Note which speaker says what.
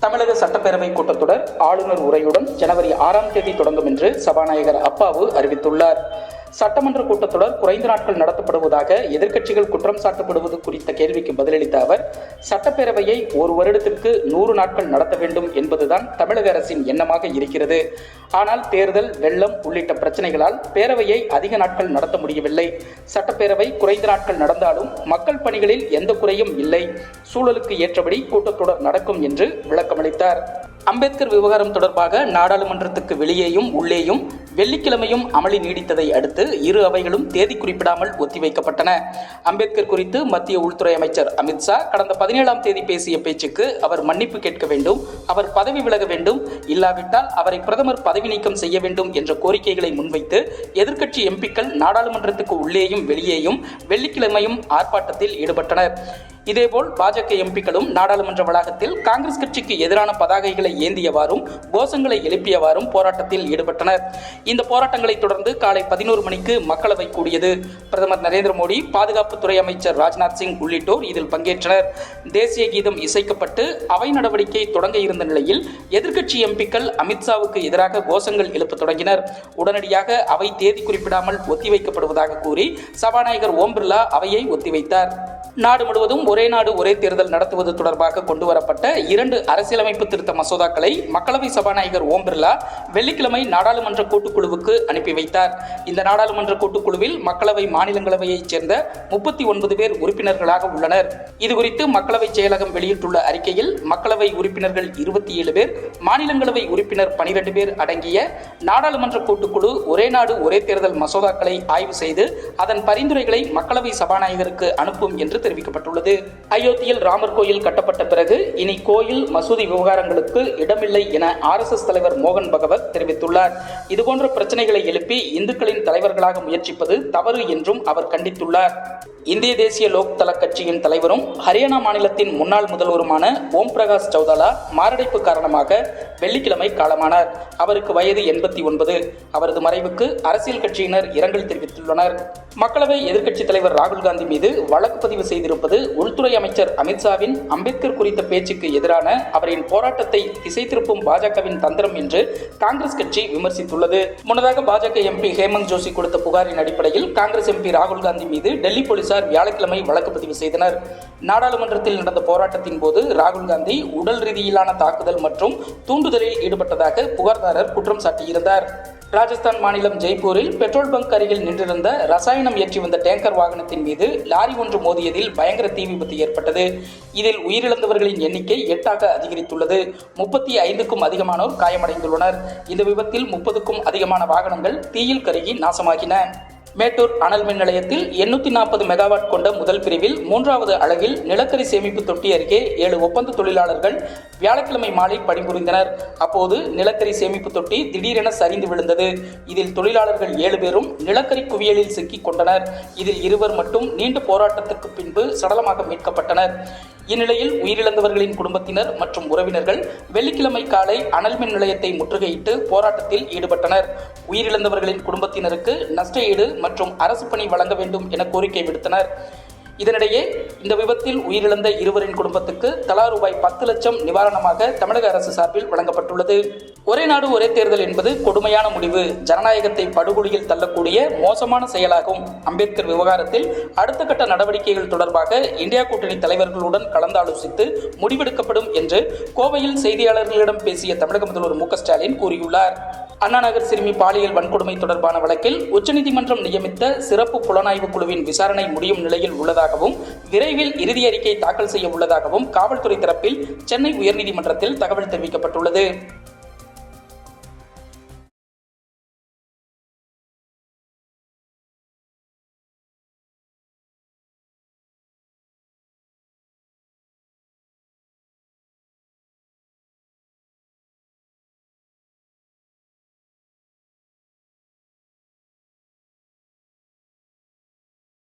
Speaker 1: தமிழக சட்டப்பேரவை கூட்டத்தொடர் ஆளுநர் உரையுடன் ஜனவரி 6ஆம் தேதி தொடங்கும் என்று சபாநாயகர் அப்பாவு அறிவித்துள்ளார். சட்டமன்ற கூட்டத்தொடர் குறைந்த நாட்கள் நடத்தப்படுவதாக எதிர்க்கட்சிகள் குற்றம் சாட்டப்படுவது குறித்த கேள்விக்கு பதிலளித்த அவர், சட்டப்பேரவையை ஒரு வருடத்திற்கு 100 நாட்கள் நடத்த வேண்டும் என்பதுதான் தமிழக அரசின் எண்ணமாக இருக்கிறது. ஆனால் தேர்தல், வெள்ளம் உள்ளிட்ட பிரச்சனைகளால் பேரவையை அதிக நாட்கள் நடத்த முடியவில்லை. சட்டப்பேரவை குறைந்த நாட்கள் நடந்தாலும் மக்கள் பணிகளில் எந்த குறையும் இல்லை. சூழலுக்கு ஏற்றபடி கூட்டத்தொடர் நடக்கும் என்று விளக்கமளித்தார். அம்பேத்கர் விவகாரம் தொடர்பாக நாடாளுமன்றத்துக்கு வெளியேயும் உள்ளேயும் வெள்ளிக்கிழமையும் அமளி நீடித்ததை அடுத்து இரு அவைகளும் தேதி குறிப்பிடாமல் ஒத்திவைக்கப்பட்டன. அம்பேத்கர் குறித்து மத்திய உள்துறை அமைச்சர் அமித்ஷா கடந்த 17ஆம் தேதி பேசிய பேச்சுக்கு அவர் மன்னிப்பு கேட்க வேண்டும், அவர் பதவி விலக வேண்டும், இல்லாவிட்டால் அவரை பிரதமர் பதவி நீக்கம் செய்ய வேண்டும் என்ற கோரிக்கைகளை முன்வைத்து எதிர்க்கட்சி எம்பிக்கள் நாடாளுமன்றத்துக்கு உள்ளேயும் வெளியேயும் வெள்ளிக்கிழமையும் ஆர்ப்பாட்டத்தில் ஈடுபட்டனர். இதேபோல் பாஜக எம்பிக்களும் நாடாளுமன்ற வளாகத்தில் காங்கிரஸ் கட்சிக்கு எதிரான பதாகைகளை ஏந்தியவாறும் கோஷங்களை எழுப்பியவாறும் போராட்டத்தில் ஈடுபட்டனர். இந்த போராட்டங்களை தொடர்ந்து காலை 11 மணிக்கு மக்களவை கூடியது. பிரதமர் நரேந்திர மோடி, பாதுகாப்புத்துறை அமைச்சர் ராஜ்நாத் சிங் உள்ளிட்டோர் இதில் பங்கேற்றனர். தேசிய கீதம் இசைக்கப்பட்டு அவை நடவடிக்கை தொடங்க இருந்த நிலையில் எதிர்க்கட்சி எம்பிக்கள் அமித்ஷாவுக்கு எதிராக கோஷங்கள் எழுப்ப தொடங்கினர். உடனடியாக அவை தேதி குறிப்பிடாமல் ஒத்திவைக்கப்படுவதாக கூறி சபாநாயகர் ஓம் பிர்லா அவையை ஒத்திவைத்தார். நாடு முழுவதும் ஒரே நாடு ஒரே தேர்தல் நடத்துவது தொடர்பாக கொண்டுவரப்பட்ட 2 அரசியலமைப்பு திருத்த மசோதாக்களை மக்களவை சபாநாயகர் ஓம் பிர்லா வெள்ளிக்கிழமை நாடாளுமன்ற கூட்டுக்குழுவுக்கு அனுப்பி வைத்தார். இந்த நாடாளுமன்ற கூட்டுக்குழுவில் மக்களவை, மாநிலங்களவையைச் சேர்ந்த 39 பேர் உறுப்பினர்களாக உள்ளனர். இதுகுறித்து மக்களவை செயலகம் வெளியிட்டுள்ள அறிக்கையில், மக்களவை உறுப்பினர்கள் 27 பேர், மாநிலங்களவை உறுப்பினர் 12 பேர் அடங்கிய நாடாளுமன்ற கூட்டுக்குழு ஒரே நாடு ஒரே தேர்தல் மசோதாக்களை ஆய்வு செய்து அதன் பரிந்துரைகளை மக்களவை சபாநாயகருக்கு அனுப்பும் என்று தெரிவிக்கப்பட்டுள்ளது. அயோத்தியில் ராமர் கோயில் கட்டப்பட்ட பிறகு இனி கோயில், மசூதி விவகாரங்களுக்கு இடமில்லை என RSS தலைவர் மோகன் பகவத் தெரிவித்துள்ளார். இதுபோன்ற பிரச்சனைகளை எழுப்பி இந்துக்களின் தலைவர்களாக முயற்சிப்பது தவறு என்றும் அவர் கண்டித்துள்ளார். இந்திய தேசிய லோக் தள கட்சியின் தலைவரும் ஹரியானா மாநிலத்தின் முன்னாள் முதல்வருமான ஓம் பிரகாஷ் சௌதாலா மாரடைப்பு காரணமாக வெள்ளிக்கிழமை காலமானார். அவருக்கு வயது 89. அவரது மறைவுக்கு அரசியல் கட்சியினர் இரங்கல் தெரிவித்துள்ளனர். மக்களவை எதிர்க்கட்சித் தலைவர் ராகுல் காந்தி மீது வழக்கு பதிவு செய்திருப்பது உள்துறை அமைச்சர் அமித்ஷாவின் அம்பேத்கர் குறித்த பேச்சுக்கு எதிரான அவரின் போராட்டத்தை திசை திருப்பும் பாஜகவின் தந்திரம் என்று காங்கிரஸ் கட்சி விமர்சித்துள்ளது. முன்னதாக பாஜக எம்பி ஹேமந்த் ஜோஷி கொடுத்த புகாரின் அடிப்படையில் காங்கிரஸ் எம்பி ராகுல் காந்தி மீது டெல்லி போலீசார் வியாழக்கிழமை வழக்கு பதிவு செய்தனர். நாடாளுமன்றத்தில் நடந்த போராட்டத்தின் போது ராகுல் காந்தி உடல் ரீதியிலான தாக்குதல் மற்றும் தூண்டுதலில் ஈடுபட்டதாக புகார்தாரர் குற்றம் சாட்டியிருந்தார். ராஜஸ்தான் மாநிலம் ஜெய்ப்பூரில் பெட்ரோல் பங்க் அருகில் நின்றிருந்த ரசாயனம் ஏற்றி வந்த டேங்கர் வாகனத்தின் மீது லாரி ஒன்று மோதியதில் பயங்கர தீ விபத்து ஏற்பட்டது. இதில் உயிரிழந்தவர்களின் எண்ணிக்கை 8ஆக அதிகரித்துள்ளது. 35க்கும் அதிகமானோர் காயமடைந்துள்ளனர். இந்த விபத்தில் 30க்கும் அதிகமான வாகனங்கள் தீயில் கருகி நாசமாகின. மேட்டூர் அனல் மின் நிலையத்தில் 840 மெகாவாட் கொண்ட முதல் பிரிவில் 3வது அலகில் நிலக்கரி சேமிப்பு தொட்டி அருகே 7 ஒப்பந்த தொழிலாளர்கள் வியாழக்கிழமை மாலை பணிபுரிந்தனர். அப்போது நிலக்கரி சேமிப்பு தொட்டி திடீரென சரிந்து விழுந்தது. இதில் தொழிலாளர்கள் 7 பேரும் நிலக்கரி குவியலில் சிக்கிக் கொண்டனர். இதில் 2 மட்டும் நீண்ட போராட்டத்துக்கு பின்பு சடலமாக மீட்கப்பட்டனர். இந்நிலையில் உயிரிழந்தவர்களின் குடும்பத்தினர் மற்றும் உறவினர்கள் வெள்ளிக்கிழமை காலை அனல் மின் நிலையத்தை முற்றுகையிட்டு போராட்டத்தில் ஈடுபட்டனர். உயிரிழந்தவர்களின் குடும்பத்தினருக்கு நஷ்ட ஈடு மற்றும் அரசு பணி வழங்க வேண்டும் என கோரிக்கை விடுத்தனர். இதனிடையே இந்த விபத்தில் உயிரிழந்த 2 குடும்பத்துக்கு தலா ரூபாய் 10 லட்சம் நிவாரணமாக தமிழக அரசு சார்பில் வழங்கப்பட்டுள்ளது. ஒரே நாடு ஒரே தேர்தல் என்பது கொடுமையான முடிவு, ஜனநாயகத்தை படுகொலியில் தள்ளக்கூடிய மோசமான செயலாகும். அம்பேத்கர் விவகாரத்தில் அடுத்த கட்ட நடவடிக்கைகள் தொடர்பாக இந்தியா கூட்டணி தலைவர்களுடன் கலந்தாலோசித்து முடிவெடுக்கப்படும் என்று கோவையில் செய்தியாளர்களிடம் பேசிய தமிழக முதல்வர் மு க ஸ்டாலின் கூறியுள்ளார். அண்ணா நகர் சிறுமி பாலியல் வன்கொடுமை தொடர்பான வழக்கில் உச்சநீதிமன்றம் நியமித்த சிறப்பு புலனாய்வு குழுவின் விசாரணை முடியும் நிலையில் உள்ளதாகவும் விரைவில் இறுதி அறிக்கை தாக்கல் செய்ய உள்ளதாகவும் காவல்துறை தரப்பில் சென்னை உயர்நீதிமன்றத்தில் தகவல் தெரிவிக்கப்பட்டுள்ளது.